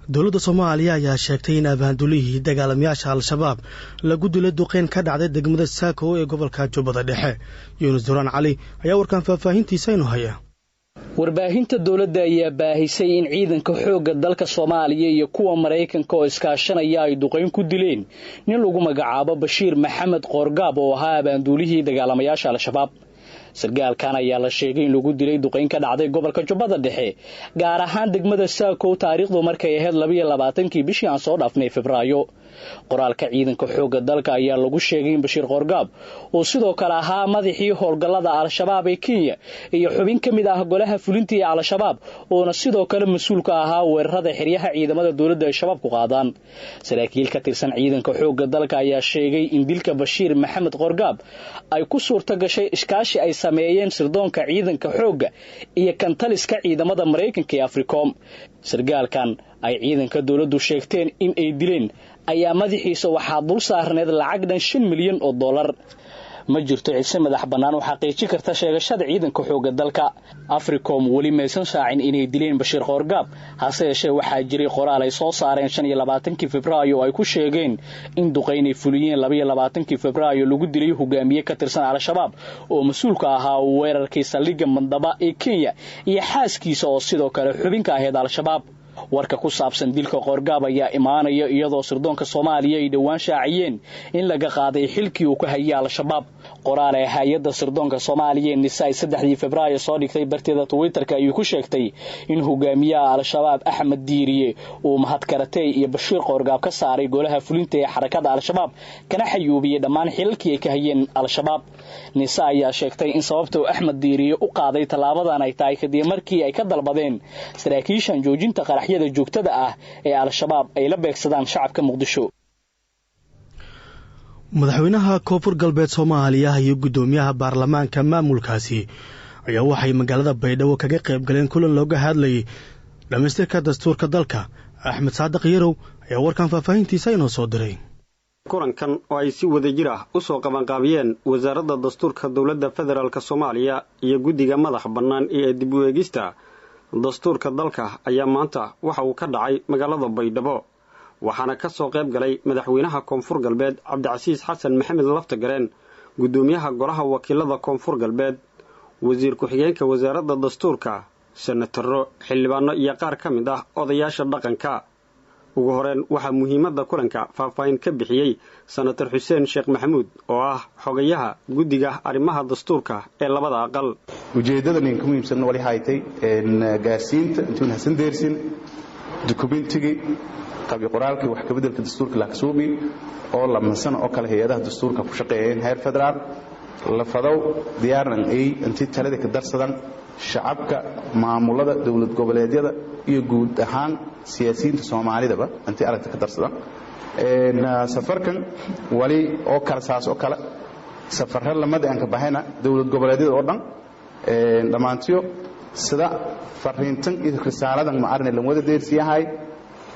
dowladda Soomaaliya ayaa sheegtay in abaandulihii dagaalamayaasha Al-Shabaab lagu dilay duqeyn ka dhacday degmada Saako ee gobolka Jubbada Dhexe. Yunus Duraan Cali ayaa warkan faahfaahintiisa inoo haya. warbaahinta dawladda ayaa baahisay in ciidanka xoogga dalka Soomaaliya iyo kuwa Mareykanka oo iskaashanaya ay duqeyn ku dileen nin lagu magacaabo Bashiir Maxamed Qoorgaab oo ahaa abaandulihii dagaalamayaasha Al-Shabaab. sargaalkan ayaa la sheegay in lagu dilay duqeyn ka dhacday gobolka Jubbada Dhexe gaar ahaan degmada Saako taariikhdu markay ahayd 22kii bishii aan soo dhaafnay Febraayo. qoraalka ciidanka xoogga dalka ayaa lagu sheegay in Bashiir Qoorgaab oo sidoo kale ahaa madaxii howlgallada Al-Shabaab ee Kenya iyo xubin ka mid ah golaha fulinta ee Al-Shabaab oo sidoo kale mas'uul ka ahaa weerarada xiriyaha ciidamada dawladda ee Shabaab ku qaadaan. saraakiil ka tirsan ciidanka xoogga dalka ayaa sheegay in dilka Bashiir Maxamed Qoorgaab ay ku suurta gashay iskaashi ay sameeyeen sirdoonka ciidanka xoogga iyo kantaliska ciidamada Mareykanka ee Africom. sargaalkan ay ciidanka dawladdu sheegteen in ay dileen ayaa madaxiisa waxaa dul saarneed lacag dhan $5 milyan. ma jirto cid madax bannaan oo xaqiijin karta sheegashada ciidanka xoogga dalka. Africom wali maysan shaacin inay dileen Bashiir Qoorgaab, hase yeeshee waxaa jiray qoraal ay soo saareen 25kii Febraayo oo ay ku sheegeen in duqeyn ay fuliyeen 22kii Febraayo lagu dilay hogaamiye ka tirsan Al-Shabaab oo mas'uul ka ahaa weerarkii saldhigga Mandaba ee Kenya iyo xaaskiisa oo sidoo kale xubin ka ahayd Al-Shabaab. warka ku saabsan dilka Qoorgaab ayaa imaanaya iyadoo sirdoonka Soomaaliya ay dhawaan shaaciyeen in laga qaaday xilkii uu ka hayay Al-Shabaab. qoraal ay hay'adda sirdoonka Soomaaliya Nisay 3 Febraayo soo dhigtay barteeda Twitterka ayuu ku sheegtay in hogaamiyaha Al-Shabaab Axmed Diiriye uu mahad karatay iyo Bashiir Qoorgaab ka saaray golaha fulinta ee xarakada Al-Shabaab kana xayuubiyay dhammaan xilalkii ay ka hayeen Al-Shabaab. Nisay ayaa sheegtay in sababta uu Axmed Diiriye u qaaday talaabadan ay tahay kadib markii ay ka dalbadeen saraakiishan joojinta qaraxyada joogtada ah ee Al-Shabaab ay la beegsadaan shacabka Muqdisho. madaxweynaha Koonfur Galbeed Soomaaliya iyo gudoomiyaha baarlamaanka maamulkaasi ayaa waxay magaalada Baydhabo kaga qayb galeen kulan looga hadlayay dhamaystirka dastuurka dalka. Axmed Saadiq Yarow ayaa warkan faahfaahintiisa inoo soo diray. kulankan oo ay si wadajir ah u soo qabanqaabiyeen wasaaradda dastuurka dawladda federaalka Soomaaliya iyo guddiga madax bannaan ee dib u eegista dastuurka dalka ayaa maanta waxa uu ka dhacay magaalada Baydhabo. waxaana ka soo qayb galay madaxweynaha Koonfur Galbeed Cabdicasiis Xasan Maxamed Laftagareen, gudoomiyaha golaha wakiilada Koonfur Galbeed, wasiir ku-xigeenka wasaaradda dastuurka, senataro, xildhibaano iyo qaar ka mid ah odayaasha dhaqanka. ugu horeen waxa muhiimadda kulanka faahfaahin ka bixiyay senator Xuseen Sheekh Maxamuud oo ah xogayaha guddiga arrimaha dastuurka ee labada aqal. ujeedada ninka muhiimsan wali haytay gaarsiinta intuu hasan deersin dukumentigi qabi qoraalkii wax ka bedelka dastuurka la kasuubi oo la mansan oo kala hay'adaha dastuurka ku shaqeeyeen heer federaal la fadaw diyaaran ay intii talada ka darsadan shacabka maamulada dawlad goboleedyada iyo guud ahaan siyaasiyiinta Soomaalidaba intii aragta ka darsadan safarkan wali oo kala saas oo kala safarra lamada aan ka bahayna dawlad goboleedyada oo dhan dhamaantiyo sida fariintan iyo risaaladan ma arne la wada deersiyahay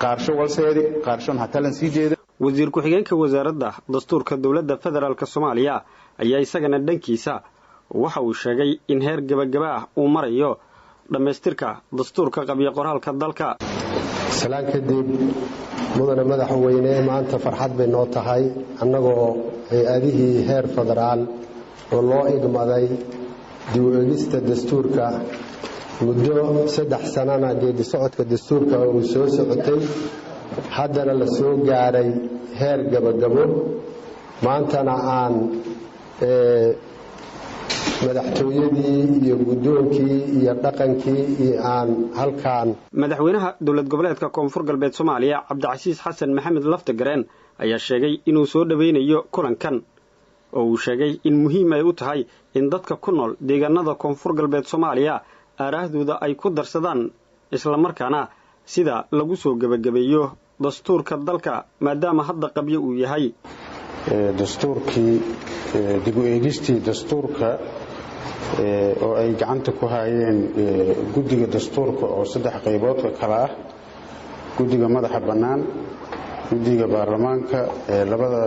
qaarsho walseedi qaarshoon hatalan sii jeeda. wasiir ku-xigeenka wasaaradda dastuurka dawladda federaalka Soomaaliya ayaa isagana dhankiisa waxa uu sheegay in heer gabagaba ah uu marayo dhamaystirka dastuurka qabiyo qoraalka dalka. salaan kadib mudane madaxweyne maanta farxad bay noo tahay annagoo hay'adihii heer federaal oo loo igmaday dib u eegista dastuurka muddo 3 sanana geedi socodka dastuurka uu soo socotay haddana la soo gaaray heer gabagabo. maantana aan madaxtooyadii iyo gudoonkii iyo dhaqankii iyo aan halkaan. madaxweynaha dawlad goboleedka Koonfur Galbeed Soomaaliya Cabdicasiis Xasan Maxamed Laftagareen ayaa sheegay inuu soo dhaweynayo kulankan oo uu sheegay in muhiim ay u tahay in dadka ku nool deegaanada Koonfur Galbeed Soomaaliya araahdooda ay ku darsadaan isla markaana sida lagu soo gabagabeeyo dastuurka dalka maadaama hadda qabyo uu yahay. dastuurkii dib u eegistii dastuurka oo ay gacanta ku hayeen guddiga dastuurka oo 3 qaybood ka kala ah guddiga madaxa bannaan, guddiga baarlamaanka labada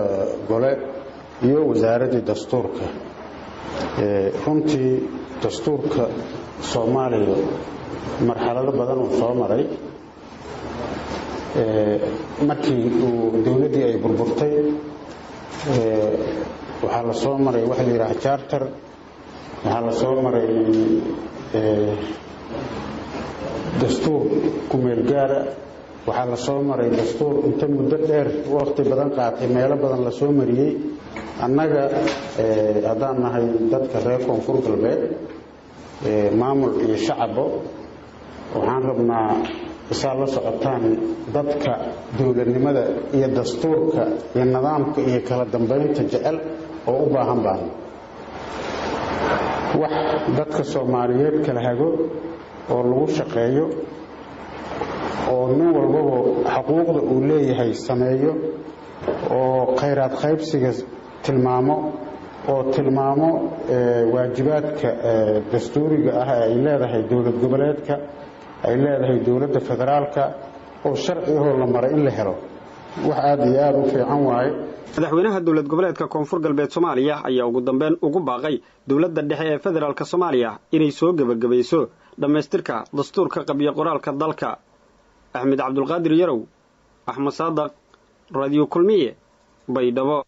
gole iyo wasaaradda dastuurka. runtii dastuurka Soomaaliya marxalado badan oo soo maray markii uu dawladdii ay burburtay waxaa la soo maray waxa la yidhaha charter waxaa la soo maray dastuur kumeel gaara waxaa la soo maray dastuur inta muddo dheer waqti badan qaatay meelo badan la soo mariyey annaga haddaan nahay dadka reer koonfur galbeed maamul iyo shacabo waxaan rabnaa isaa la socotaan dadka dowladnimada iyo dastuurka iyo nidaamka iyo kala dambaynta jecel oo u baahan baan wax dadka Soomaaliyeed kala hago oo lagu shaqeeyo oo nin walba xuquuqda uu leeyahay sameeyo oo khayraad qaybsiga tilmaamo waajibaadka dastuuriga ah ay leedahay dawlad goboleedka ay leedahay dawladda federaalka oo sharciyo la maray in la helo wax aad iyo aad u fiican waaye madaxweynaha dawlad goboleedka koonfur galbeed Soomaaliya ayaa ugu dambeyn ugu baaqay dawladda dhexe ee federaalka Soomaaliya inay soo gabagabayso dhameystirka dastuurka qabiyo qoraalka dalka Axmed Cabdulqaadir Yarow Axmed Saadaq Radio Kulmiye Baydhabo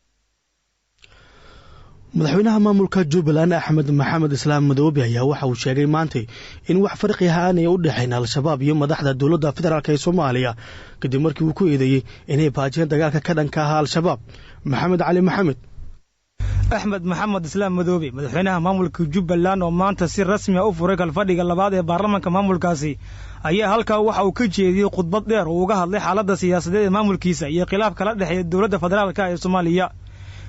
madaxweynaha maamulka Jubbaland Axmed Maxamed Islaam Madoobe ayaa waxa uu sheegay maantay in wax farqi ah ay u dhaxayn al-shabaab iyo madaxda dawladda federaalka ee Soomaaliya kadib markii uu ku eedeeyay inay baajiyeen dagaalka ka dhanka ah al-shabaab Maxamed Cali Maxamed Axmed Maxamed Islaam Madoobe madaxweynaha maamulka Jubbaland oo maanta si rasmi ah u furay kalfadhiga labaad ee baarlamaanka maamulkaasi ayaa halkaa waxa uu ka jeediyay khudbad dheer oo uga hadlay xaaladda siyaasadeed ee maamulkiisa iyo khilaaf kala dhaxeeya dawladda federaalka ee Soomaaliya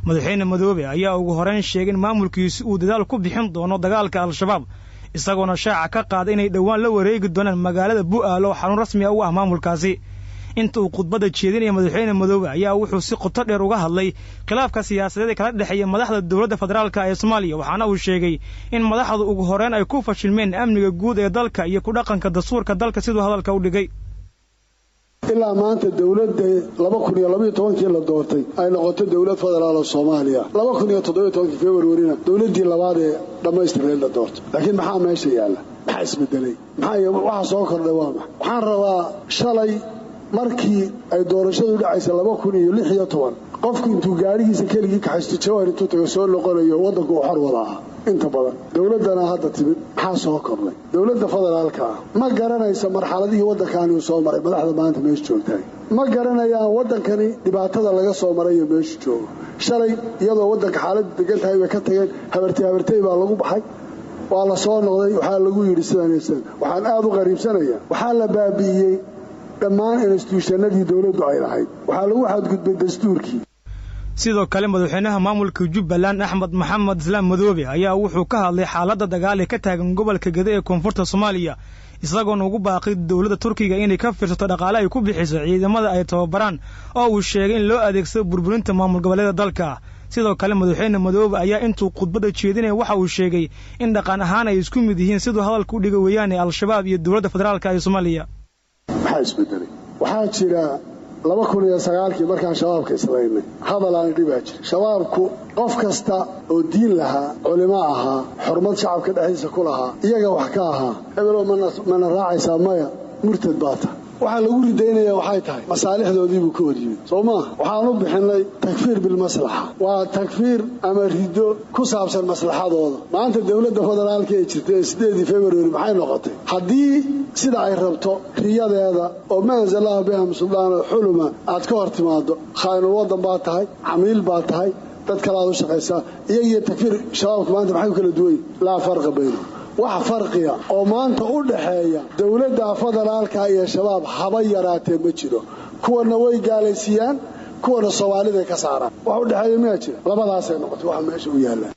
madaxweyne Madoobe ayaa ugu horeyn sheegay in maamulkiisu uu dadaal ku bixin doono dagaalka al-shabaab isagoona shaaca ka qaaday inay dhawaan la wareegi doonaan magaalada Bu'aal oo xarun rasmi ah u ah maamulkaasi inta uu khudbada jeedinaya madaxweyne Madoobe ayaa wuxuu si qoto dheer uga hadlay khilaafka siyaasadeed ee kala dhaxeeya madaxda dawladda federaalka ee Soomaaliya waxaana uu sheegay in madaxdu ugu horeyn ay ku fashilmeen amniga guud ee dalka iyo ku dhaqanka dastuurka dalka sidoo hadalka u dhigay ilaa maanta dawladda 2012 la doortay ay noqotay dawlad federaal oo Soomaaliya 2017 February dawladdii labaad ee dhameystireen la doortay laakiin maxaa meesha yaala maxaa isbedelay waxa soo kordhay waxaan rabaa shalay markii ay doorashadu dhacaysay 2016 qofku intuu gaarigiisa keligii ka haysto jawaan intuu tago soo noqonayo wadanku xor wada ah inta badan dawladana hadda timid maxaa soo kordhay dawladda federaalka ma garanayso marxaladii wadankaani uu soo maray madaxda maanta meesha joogtay ma garanayaan wadankani dhibaatada laga soo maray iyo meesha joogo shalay iyadoo wadanka xaalad degan tahay way ka tageen habartay baa lagu baxay waa la soo noqday waxa lagu yiri sidaanaysan waxaan aad u qariibsanayaa waxa la baabiiyay dhammaan institutionadii dawladdu ay lahayd waxa lagu xadgudbay dastuurkii sidoo kale madaxweynaha maamulka Jubbaland Axmed Maxamed Islaam Madoobe ayaa wuxuu ka hadlay xaaladda dagaal ee ka taagan gobolka Gado ee koonfurta Soomaaliya isagoo ugu baaqay dawladda Turkiga inay ka fiirsato dhaqaale ay ku bixiso ciidamada ay tababaraan oo uu sheegay in loo adeegsado burburinta maamul goboleedyada dalka sidoo kale madaxweyne Madoobe ayaa intuu khudbada jeedinay waxa uu sheegay in dhaqan ahaan ay isku mid yihiin sidoo hadalku u dhigay weeyaan al-shabaab iyo dawladda federaalka ee Soomaaliya maxaa isbedelay waxaa jira 2009 markaan shabaabka islaynay hadal aan dhibaa jir shabaabku qof kasta oo diin lahaa culimo ahaa xurmad shacabka dhexdiisa ku lahaa iyaga wax ka ahaa hebelo mana raacaysaa maya murtad baata waxa lagu ridaynaya waxay tahay masaalixdoodii buu ka wariyay Soomaa waxaan u bixinay takfiir bil maslaxa waa takfiir ama rido ku saabsan maslaxadooda maanta dawladda federaalka ee jirtay 8 February maxay noqotay hadii sida ay rabto riyadeeda oo manzalaha biham sultaan xuluma aad ka hortimaado khaynul wadan baa tahay camiil baa tahay dad kale aad u shaqaysaa iyaga takfiir shabaabka maanta maxay kala duwan la farq bayno wax farqiya oo maanta u dhaxeeya dawladda federaalka iyo shabaab haba yaraatee ma jiro kuwana way gaalaysiiyaan kuwana Soomaalida ka saaraan wax u dhaxeeya ma jiro labadaas ay noqotay wax meesha u yaala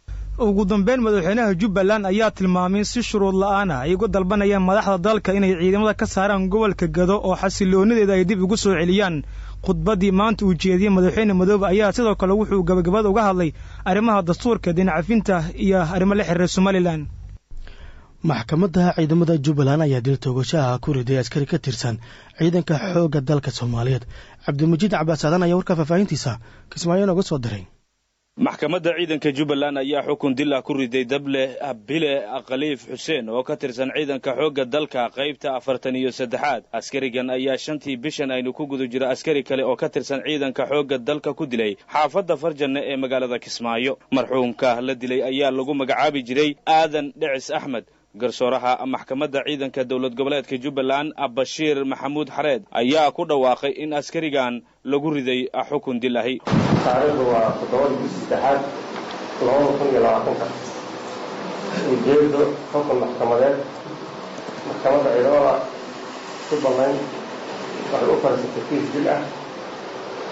ugu dambeyn madaxweynaha Jubbaland ayaa tilmaamay si shuruud la'aan ah ay ugu dalbanayaan madaxda dalka inay ciidamada ka saaraan gobolka Gado oo xasiloonideeda ay dib ugu soo celiyaan khudbadii maanta uu jeediyay madaxweyne Madoobe ayaa sidoo kale wuxuu gabagabada uga hadlay arrimaha dastuurka dhinacafinta iyo arrimaha la xiriira Somaliland maxkamadda ciidamada Jubbaland ayaa dil toogashaha ku riday askari ka tirsan ciidanka xoogga dalka Soomaaliyeed Cabdimajid Cabaasadan ayaa warka faafahintiisa Kismaayo uga soo diray maxkamadda ciidanka Jubbaland ayaa xukun dil ah ku riday dable Bile Khaliif Xuseen oo ka tirsan ciidanka xoogga dalka qaybta 43aad askarigan ayaa 5tii bishan aynu ku guda jira askari kale oo ka tirsan ciidanka xoogga dalka ku dilay xaafadda Farjanna ee magaalada Kismaayo marxuumka la dilay ayaa lagu magacaabi jiray Aadan Dhicis Axmed garsooraha maxkamadda ciidanka dawlad goboleedka Jubbaland Bashiir Maxamuud Xareed ayaa ku dhawaaqay in askarigan lagu riday xukun dil ah taariikhdu waa 7-3 2020 ujeedo xukun maxkamadeed maxkamadda ciidamada Jubbaland waxay u farsatay kiis dil ah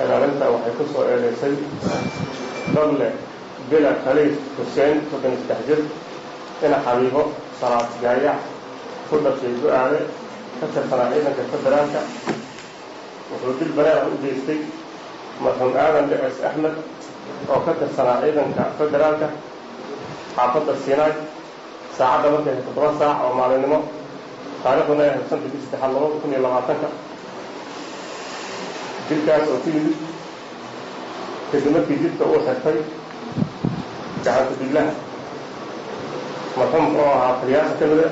ilaalinta waxay ku soo eedeysay dable Bile Khaliif Xuseen 33 jir ina xabiibo salaad gaaya ku dhashay go'aale ka tirsanaa ciidanka federaalka wuxuu dil bareer u geystay marxuum Aadan Dhicis Axmed oo ka tirsanaa ciidanka federaalka xaafadda Siinaay saacadda markay 7 saac oo maalinimo taariikhduna ay 5/3/2020 dilkaas oo timid kadib markii jidka uu xirtay gacanta billaah marxuumka oo ahaa taliyaasha ka mida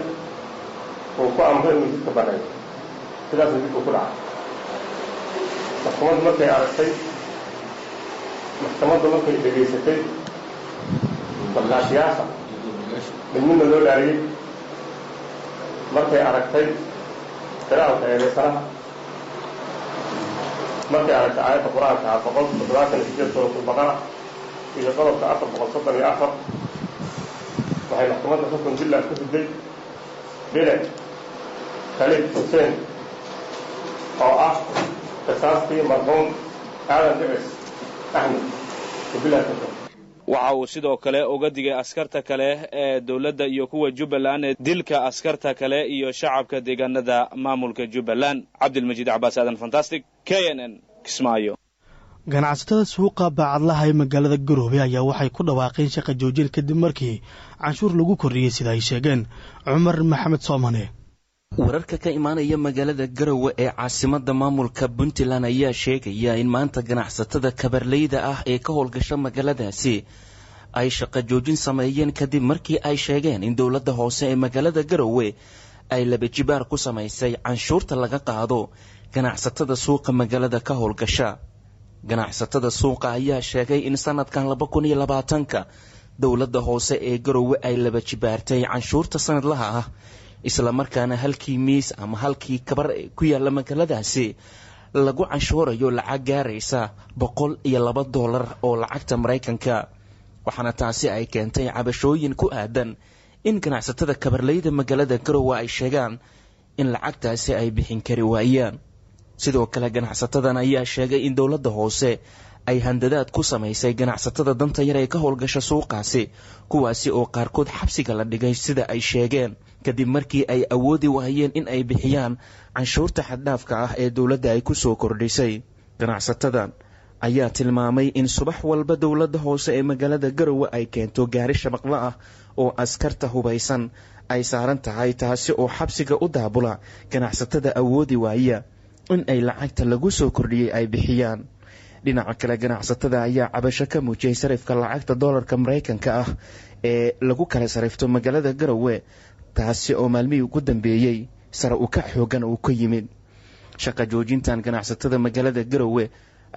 uu ku amray inuu jidka baray sidaasna jidku ku dhacay maxkamaddu markay dhegaysatay markhaatiyaasha midna loo dhaariyey markay aragtay qiraa'ada eedeysanaha markay aragtay aayadda qur-aanka 178 suuratul baqara iyo qodobka 434 waxay maxkamadda xukun dil ah ku riday Bile Khaliif Xuseen oo ah qisaastii marxuum Aadan Dhicis Axmed waxa uu sidoo kale uga digay askarta kale ee dawladda iyo kuwa Jubbaland dilka askarta kale iyo shacabka deegaanada maamulka Jubbaland Cabdilmajiid Cabbaas Aadan Fantastic KNN Kismaayo ganacsatada suuqa baacadlaha ee magaalada Garowe ayaa waxay ku dhawaaqeen shaqo joojin kadib markii canshuur lagu kordhiyay sida ay sheegeen Cumar Maxamed Soomane wararka ka imaanaya magaalada Garowe ee caasimadda maamulka Puntland ayaa sheegaya in maanta ganacsatada kabarleyda ah ee ka howlgasha magaaladaasi ay shaqo joojin sameeyeen kadib markii ay sheegeen in dawladda hoose ee magaalada Garowe ay laba jibaar ku samaysay canshuurta laga qaado ganacsatada suuqa magaalada ka howlgasha ganacsatada suuqa ayaa sheegay in sanadkan 2020 dawladda hoose ee Garowe ay laba jibaartay canshuurta sanadlaha ah isla markaana halkii miis ama halkii kabar ku yaala magaaladaasi lagu canshuurayo lacag gaaraysa $102 oo lacagta Mareykanka waxaana taasi ay keentay cabashooyin ku aadan in ganacsatada kabarleyda magaalada Garowe ay sheegaan in lacagtaasi ay bixin kari waayaan sidoo kale ganacsatadan ayaa sheegay in dawladda hoose ay handadaad ku samaysay ganacsatada danta yar ee ka howlgasha suuqaasi kuwaasi oo qaarkood xabsiga la dhigay sida ay sheegeen kadib markii ay awoodi waayeen in ay bixiyaan canshuurta xad-dhaafka ah ee dawladda ay ku soo kordhisay ganacsatadan ayaa tilmaamay in subax walba dawladda hoose ee magaalada Garowe ay keento gaari shabaqla ah oo askarta hubaysan ay saaran tahay taasi oo xabsiga u daabula ganacsatada awoodi waaya in ay lacagta lagu soo kordhiyay ay bixiyaan dhinaca kale ganacsatada ayaa cabasho ka muujiyay sarifka lacagta dollarka Mareykanka ah ee lagu kala sarifto magaalada Garowe taasi oo maalmihii ugu dambeeyay sare u ka xoogan uu ka yimid shaqo joojintan ganacsatada magaalada Garowe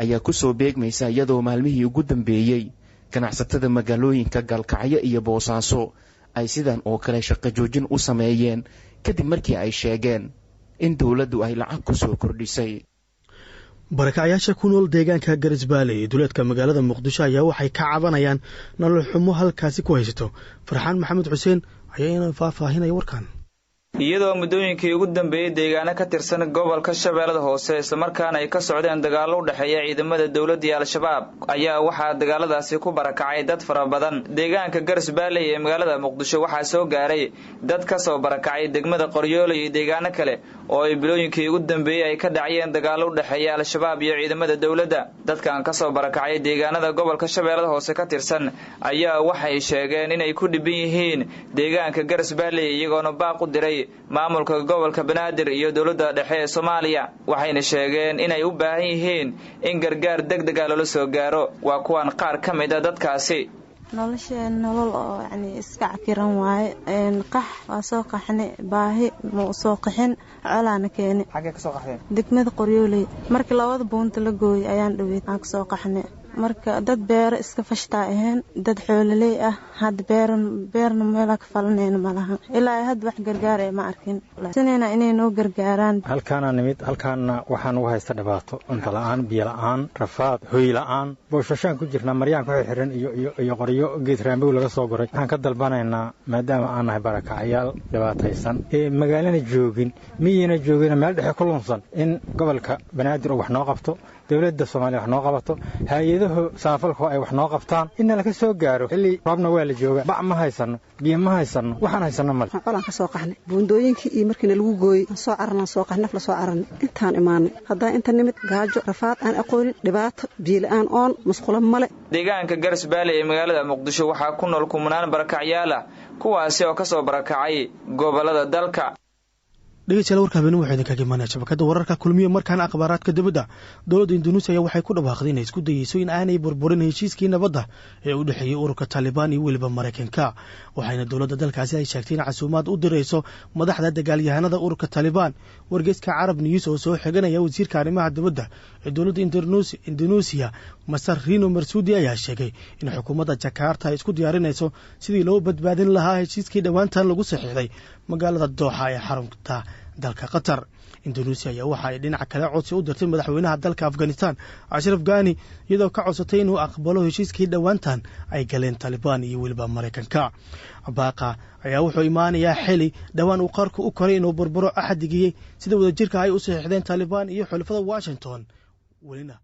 ayaa ku soo beegmaysa iyadoo maalmihii ugu dambeeyay ganacsatada magaalooyinka Galkacyo iyo Boosaaso ay sidan oo kale shaqo joojin u sameeyeen kadib markii ay sheegeen in dawladdu ay lacag ku soo kordhisay barakacayaasha ku nool deegaanka Garisbaale ee duleedka magaalada Muqdisho ayaa waxay ka cabanayaan nolol xumo halkaasi ku haysto Farxaan Maxamed Xuseen ayaa faahfaahinaya warkan iyadoo muddooyinkii ugu dambeeyay deegaano ka tirsan gobolka Shabeellada Hoose isla markaana ay ka socdeen dagaallo u dhaxeeya ciidamada dawladda iyo al-shabaab ayaa waxaa dagaaladaasi ku barakacay dad fara badan deegaanka Garisbaale ee magaalada Muqdisho waxaa soo gaaray dad ka soo barakacay degmada Qoryoole iyo deegaano kale oo ay bilooyinkii ugu dambeeyey ay ka dhacayeen dagaallo u dhexeeya al-shabaab iyo ciidamada dowladda. dadkan ka soo barakacay deegaanada gobolka shabeellada hoose ka tirsan ayaa waxay sheegeen inay ku dhiban yihiin deegaanka Garas Baalley iyagoona baaq u diray maamulka gobolka Banaadir iyo dowladda dhexe ee Soomaaliya. waxayna sheegeen inay u baahan yihiin in gargaar degdeg ah loo soo gaaro. waa kuwan qaar ka mid ah dadkaasi. nolosheen nolol oo iska cakiran waaye qax waa soo qaxnay baahi ma soo qaxin colaana keenay. xagee ka soo qaxdeen? degmada Qoryooley markii labada buunta la gooyay ayaan dhaweyd aan ka soo qaxnay. marka dad beero iska fashtaa ahayn dad xoololey ah had beerna meel ka falanayna malaha ilaa had wax gargaar ay ma arkin sinayna inay noo gargaaraan. halkaana nimid halkaana waxaan u haysta dhibaato cunto la'aan biyo la'aan rafaad hoy la'aan boosashaan ku jirnaa maryaan ku xiran iyo qoryo geed raambow laga soo goray. waxaan ka dalbanaynaa maadaama aan nahay barakacayaal dhibaataysan magaalana joogin miyina joogin meel dhexe ku lunsan in gobolka Banaadir wax noo qabto dawladda Soomaaliya wax noo qabato hay'adaha saafalku ay wax noo qabtaan in la ka soo gaaro xilli roobna waa la jooga bac ma haysano biyo ma haysano waxaan haysano mal xolaan ka soo qaxnay buundooyinkii iyo markii lagu gooyay soo carana soo qaxnay la soo carana intaan imaanay hadda inta nimid gaajo rafaad aan aqoonin dhibaato biyo la'aan oon masquulo male. deegaanka Garas Baalley ee magaalada Muqdisho waxaa ku nool kumanaan barakacyaal ah kuwaasi oo ka soo barakacay gobolada dalka. dhegeystayaal warka habeen waxay idinkaga imaanaya shabakada wararka kulmiye markaan akhbaaraadka dibadda dowladda Indonesia waxay ku dhawaaqday inay isku dayeyso in aanay burburin heshiiskii nabadda ee u dhaxeeyay ururka Taliban iyo weliba Mareykanka. waxayna dowladda dalkaasi ay sheegtay in casuumaad u dirayso madaxda dagaalyahanada ururka Taliban. wargeyska Arab News oo soo xiganaya wasiirka arrimaha dibadda ee dowladda Indonesia Masar Rino Marsudi ayaa sheegay in xukuumadda Jakarta ay isku diyaarinayso sidii loo badbaadin lahaa heshiiskii dhawaantan lagu saxiixday magaalada Doha ee xarunta dalka Qatar. Indonesia ayaa waxa ay dhinaca kale codsi u dirtay madaxweynaha dalka Afghanistan Ashraf Ghani iyadoo ka codsatay inuu aqbalo heshiiskii dhawaantan ay galeen Taliban iyo weliba Mareykanka. baaqa ayaa wuxuu imaanayaa xili dhawaan uu qarku u koray inuu burburo axadigii sida wadajirka ay u saxiixdeen Taliban iyo xulafada Washington. welina